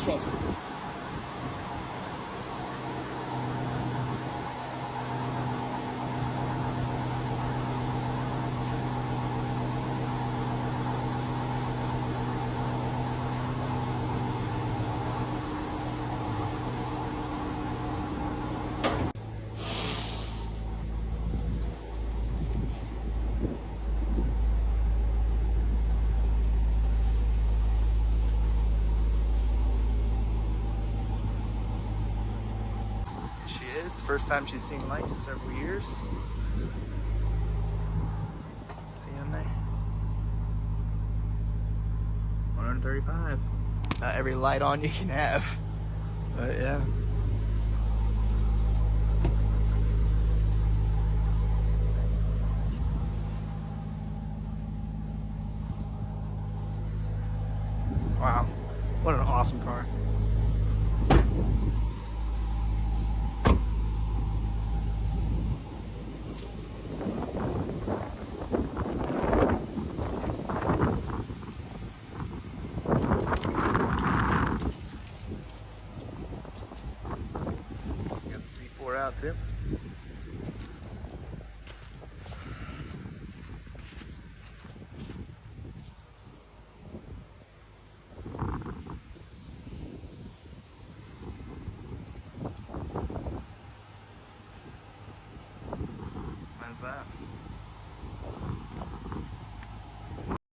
trust me. First time she's seen light in several years. See in there? 135. Not every light on you can have. But yeah. Wow. What an awesome car. Out too. When's that?